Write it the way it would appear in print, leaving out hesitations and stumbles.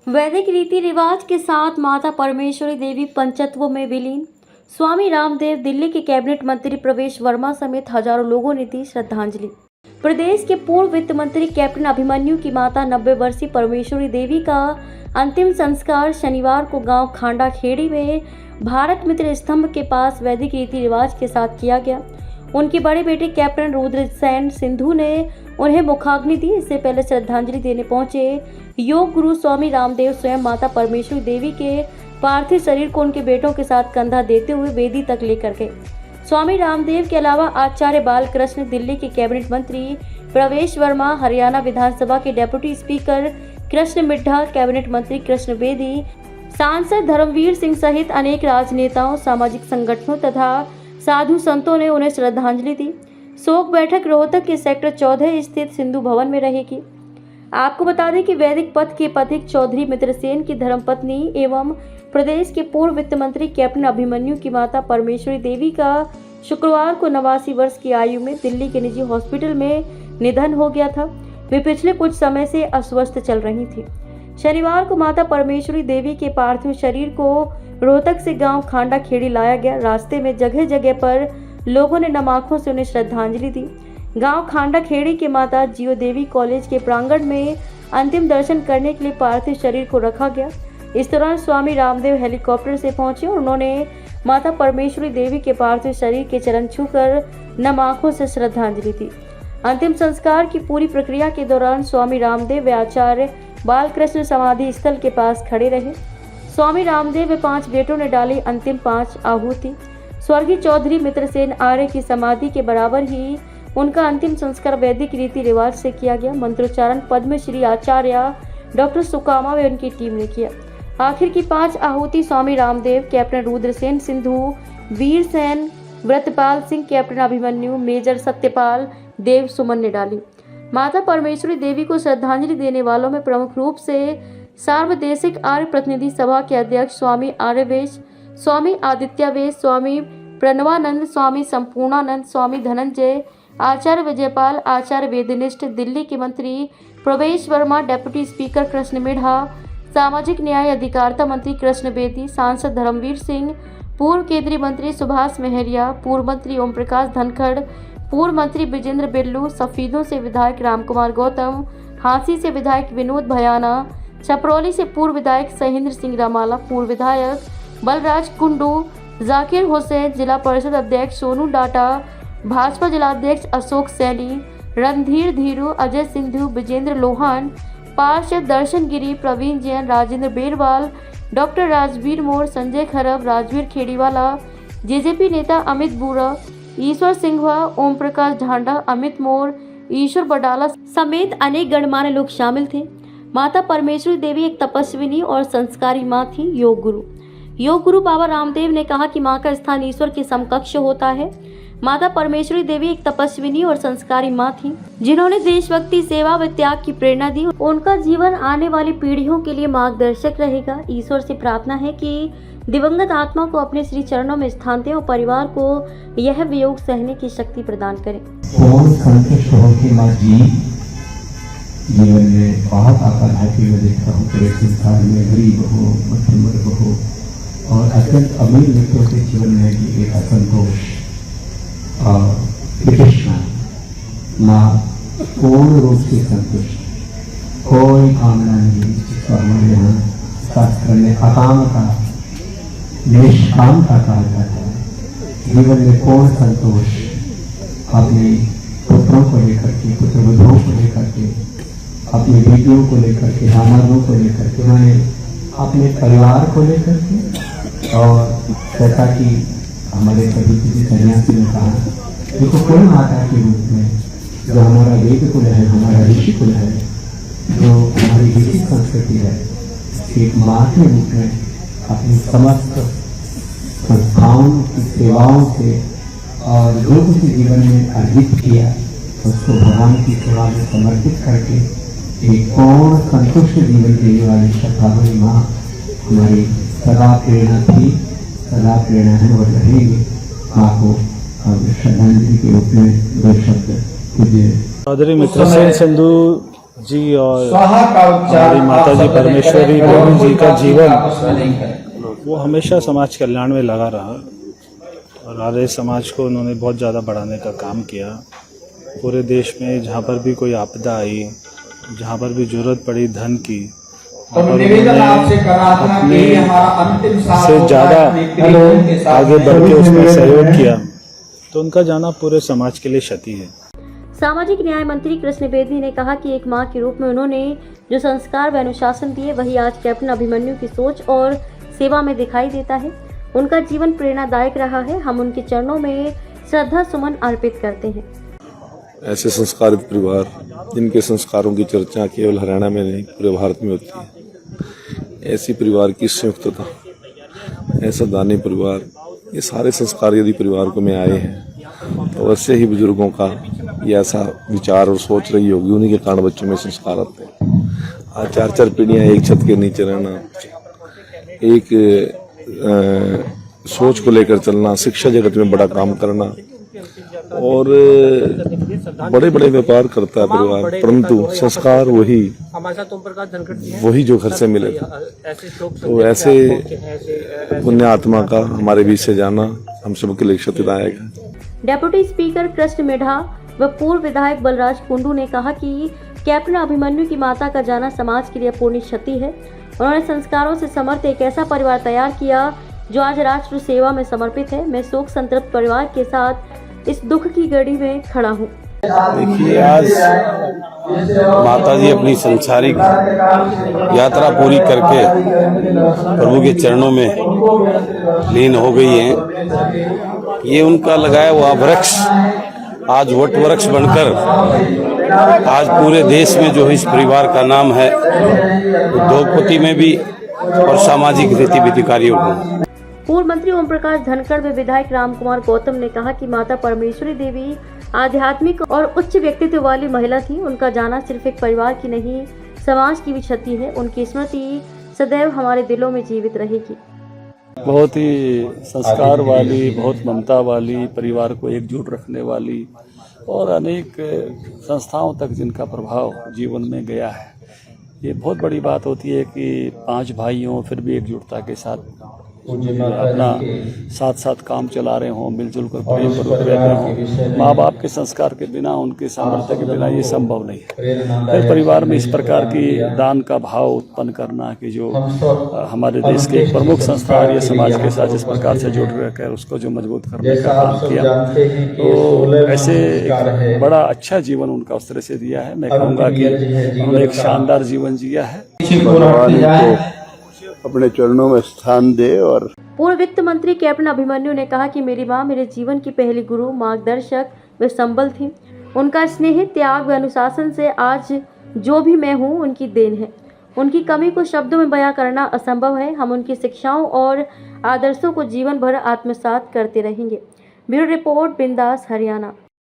वैदिक रीति रिवाज के साथ माता परमेश्वरी देवी पंचतत्वों में विलीन। स्वामी रामदेव, दिल्ली के कैबिनेट मंत्री प्रवेश वर्मा समेत हजारों लोगों ने दी श्रद्धांजलि। प्रदेश के पूर्व वित्त मंत्री कैप्टन अभिमन्यु की माता 90 वर्षीय परमेश्वरी देवी का अंतिम संस्कार शनिवार को गांव खांडा खेड़ी में भारत मित्र स्तंभ के पास वैदिक रीति रिवाज के साथ किया गया। उनके बड़े बेटे कैप्टन रुद्रसेन सिंधु ने उन्हें मुखाग्नि दी। इससे पहले श्रद्धांजलि देने पहुंचे योग गुरु स्वामी रामदेव स्वयं माता परमेश्वरी देवी के पार्थिव शरीर को उनके बेटों के साथ कंधा देते हुए वेदी तक लेकर गए। स्वामी रामदेव के अलावा आचार्य बालकृष्ण, दिल्ली के कैबिनेट मंत्री प्रवेश वर्मा, हरियाणा विधानसभा के deputy speaker Krishan Middha, cabinet मंत्री कृष्ण बेदी, सांसद धर्मवीर सिंह सहित अनेक राजनेताओं, सामाजिक संगठनों तथा साधु संतों ने उन्हें श्रद्धांजलि दी। शोक बैठक रोहतक के सेक्टर 14 स्थित सिंधु भवन में रहेगी। आपको बता दें कि वैदिक पथ के पथिक चौधरी मित्रसेन की धर्मपत्नी एवं प्रदेश के पूर्व वित्त मंत्री कैप्टन अभिमन्यु की माता परमेश्वरी देवी का शुक्रवार को 89 वर्ष की आयु में दिल्ली के निजी हॉस्पिटल में निधन हो गया था। वे पिछले कुछ समय से अस्वस्थ चल रही थी। शनिवार को माता परमेश्वरी देवी के पार्थिव शरीर को रोहतक से गांव खांडा खेड़ी लाया गया। रास्ते में जगह जगह पर लोगों ने नम आंखों से उन्हें श्रद्धांजलि दी। गांव खांडा खेड़ी के माता जियो देवी कॉलेज के प्रांगण में अंतिम दर्शन करने के लिए पार्थिव शरीर को रखा गया। इस दौरान स्वामी रामदेव हेलीकॉप्टर से पहुंचे और उन्होंने माता परमेश्वरी देवी के पार्थिव शरीर के चरण छूकर नम आंखों से श्रद्धांजलि दी। अंतिम संस्कार की पूरी प्रक्रिया के दौरान स्वामी रामदेव व आचार्य बालकृष्ण समाधि स्थल के पास खड़े रहे। स्वामी रामदेव व 5 बेटों ने डाली अंतिम 5 आहुति। स्वर्गीय चौधरी मित्रसेन आर्य की समाधि के बराबर ही उनका अंतिम संस्कार वैदिक रीति रिवाज से किया गया। मंत्रोच्चारण पद्मश्री आचार्य डॉक्टर सुकामा व उनकी टीम ने किया। आखिर की 5 आहुति स्वामी रामदेव, कैप्टन रुद्रसेन सिंधु, वीर सेन, व्रतपाल सिंह, कैप्टन अभिमन्यु, मेजर सत्यपाल देव सुमन ने डाली। माता परमेश्वरी देवी को श्रद्धांजलि देने वालों में प्रमुख रूप से सार्वदेशिक आर्य प्रतिनिधि सभा के अध्यक्ष स्वामी आर्यवेश, स्वामी आदित्यावेश, स्वामी प्रणवानंद, स्वामी संपूर्णानंद, स्वामी धनंजय, आचार्य विजयपाल, आचार्य वेदनिष्ठ, दिल्ली के मंत्री प्रवेश वर्मा, डेप्यूटी स्पीकर कृष्ण मिड्ढा, सामाजिक न्याय अधिकारिता मंत्री कृष्ण बेदी, सांसद धर्मवीर सिंह, पूर्व केंद्रीय मंत्री सुभाष महरिया, पूर्व मंत्री ओम प्रकाश धनखड़, पूर्व मंत्री विजेंद्र बिल्लू, सफीदों से विधायक रामकुमार गौतम, हांसी से विधायक विनोद भयाना, छपरौली से पूर्व विधायक सहेंद्र सिंह रामाला, पूर्व विधायक बलराज कुंडू, जाकिर हुसैन, जिला परिषद अध्यक्ष सोनू डाटा, भाजपा जिलाध्यक्ष अशोक सैनी, रणधीर धीरू, अजय सिंधु, विजेंद्र लोहान, पार्षद दर्शन गिरी, प्रवीण जैन, राजेंद्र बेरवाल, डॉक्टर राजवीर मोर, संजय खरब, राजवीर खेड़ीवाला, जेजेपी नेता अमित बुरा, ईश्वर सिंघवा, ओम प्रकाश ढांडा, अमित मोर, ईश्वर बडाला समेत अनेक गणमान्य लोग शामिल थे। माता परमेश्वरी देवी एक तपस्विनी और संस्कारी माँ थी। योग गुरु बाबा रामदेव ने कहा कि माँ का स्थान ईश्वर के समकक्ष होता है। माता परमेश्वरी देवी एक तपस्विनी और संस्कारी माँ थी, जिन्होंने देशभक्ति, सेवा व त्याग की प्रेरणा दी। उनका जीवन आने वाली पीढ़ियों के लिए मार्गदर्शक रहेगा। ईश्वर से प्रार्थना है कि दिवंगत आत्मा को अपने श्री चरणों में स्थान दें और परिवार को यह वियोग सहने की शक्ति प्रदान करें। संतुष्ट होकर माँ जी जीवन में बहुत आकांक्षा की मैं देखता हूँ, पूरे संसार में गरीब हो, मध्यम वर्ग हो और अत्यंत अमीर व्यक्तियों के जीवन में भी एक असंतोष और वितृष्णा। माँ पूर्ण रूप से संतुष्ट, कोई कामना नहीं, जिसको हमारे यहाँ शास्त्र में अकाम का निष्काम का कहा जाता है। जीवन में पूर्ण संतोष अपने पुत्रों को लेकर के, पुत्र वधुओं को लेकर के, अपनी बेटियों को लेकर के, दामादों को लेकर के, उन्होंने अपने परिवार को लेकर के, और जैसा कि हमारे कभी किसी सन्यासी ने कहा, देखो कोई माता के रूप में जो हमारा वेद कुल है, हमारा ऋषि कुल है, जो हमारी वैदिक संस्कृति है, एक माँ के रूप में अपनी समस्त संस्थाओं की सेवाओं से और जो कुछ जीवन में अर्जित किया उसको भगवान की सेवा में समर्पित करके एक पूर्ण संतुष्ट जीवन देने वाली श्रद्धामयी माँ हमारी सदा प्रेरणा थी, सदा प्रेरणा है और रहेगी। माँ को श्रद्धांजलि के रूप में 2 शब्द कीजिए। चौधरी मित्रसेन सिंधु जी और स्वाहा का उच्चार हमारी माता जी परमेश्वरी देवी जी का जीवन वो हमेशा समाज कल्याण में लगा रहा और आर्य समाज को उन्होंने बहुत ज़्यादा बढ़ाने का काम किया। पूरे देश में जहाँ पर भी कोई आपदा आई, जहाँ पर भी जरूरत पड़ी धन की, वहाँ पर उन्होंने अपने से ज़्यादा आगे बढ़ के उसमें सहयोग किया, तो उनका जाना पूरे समाज के लिए क्षति है। सामाजिक न्याय मंत्री कृष्ण बेदी ने कहा कि एक मां के रूप में उन्होंने जो संस्कार व अनुशासन दिए वही आज कैप्टन अभिमन्यु की सोच और सेवा में दिखाई देता है। उनका जीवन प्रेरणादायक रहा है। हम उनके चरणों में श्रद्धा सुमन अर्पित करते हैं। ऐसे संस्कारित परिवार जिनके संस्कारों की चर्चा केवल हरियाणा में नहीं पूरे भारत में होती है, ऐसी परिवार की संयुक्तता, ऐसा दानी परिवार, ये सारे संस्कार यदि परिवार को में आए हैं तो वैसे ही बुजुर्गों का ये ऐसा विचार और सोच रही होगी, उन्हीं के कारण बच्चों में संस्कार आते हैं। आज 4-4 पीढ़ियां एक छत के नीचे रहना, एक सोच को लेकर चलना, शिक्षा जगत में बड़ा काम करना और बड़े बड़े व्यापार करता है परिवार, परंतु संस्कार वही जो घर से मिले थे। तो ऐसे पुण्य आत्मा का हमारे बीच से जाना हम सबके लिए क्षतिदायक है। डेप्यूटी स्पीकर कृष्ण मेढ़ा व पूर्व विधायक बलराज कुंडू ने कहा कि कैप्टन अभिमन्यु की माता का जाना समाज के लिए अपूर्णीय क्षति है। उन्होंने संस्कारों से समर्थ एक ऐसा परिवार तैयार किया जो आज राष्ट्र सेवा में समर्पित है। मैं शोक संतप्त परिवार के साथ इस दुख की घड़ी में खड़ा हूँ। देखिए, आज माता जी अपनी संसारिक यात्रा पूरी करके प्रभु के चरणों में लीन हो गई हैं। ये उनका लगाया हुआ वृक्ष आज वट वृक्ष बनकर आज पूरे देश में जो इस परिवार का नाम है उद्योगपति में भी और सामाजिक गतिविधि कार्यों में। पूर्व मंत्री ओम प्रकाश धनखड़ व विधायक रामकुमार गौतम ने कहा कि माता परमेश्वरी देवी आध्यात्मिक और उच्च व्यक्तित्व वाली महिला थी। उनका जाना सिर्फ एक परिवार की नहीं, समाज की भी क्षति है। उनकी स्मृति सदैव हमारे दिलों में जीवित रहेगी। बहुत ही संस्कार वाली, बहुत ममता वाली, परिवार को एकजुट रखने वाली और अनेक संस्थाओं तक जिनका प्रभाव जीवन में गया है। ये बहुत बड़ी बात होती है कि 5 भाई हों फिर भी एकजुटता के साथ अपना साथ साथ काम चला रहे हों, मिलजुल कर प्रेम पूर्वक रहते हों। माँ बाप के संस्कार के बिना, उनके सामर्थ्य के बिना ये संभव नहीं है। फिर परिवार में इस प्रकार की दान का भाव उत्पन्न करना कि जो हमारे देश के एक प्रमुख संस्था आर्य समाज के साथ इस प्रकार से जुड़ रहकर उसको जो मजबूत करने का काम किया, तो ऐसे एक बड़ा अच्छा जीवन उनका उस तरह से दिया है। मैं कहूँगा कि उन्होंने एक शानदार जीवन जिया है। अपने चरणों में स्थान दे। और पूर्व वित्त मंत्री कैप्टन अभिमन्यु ने कहा कि मेरी मां मेरे जीवन की पहली गुरु, मार्गदर्शक व संबल थी। उनका स्नेह, त्याग व अनुशासन से आज जो भी मैं हूं उनकी देन है। उनकी कमी को शब्दों में बयां करना असंभव है। हम उनकी शिक्षाओं और आदर्शों को जीवन भर आत्मसात करते रहेंगे। ब्यूरो रिपोर्ट, बिंदास, हरियाणा।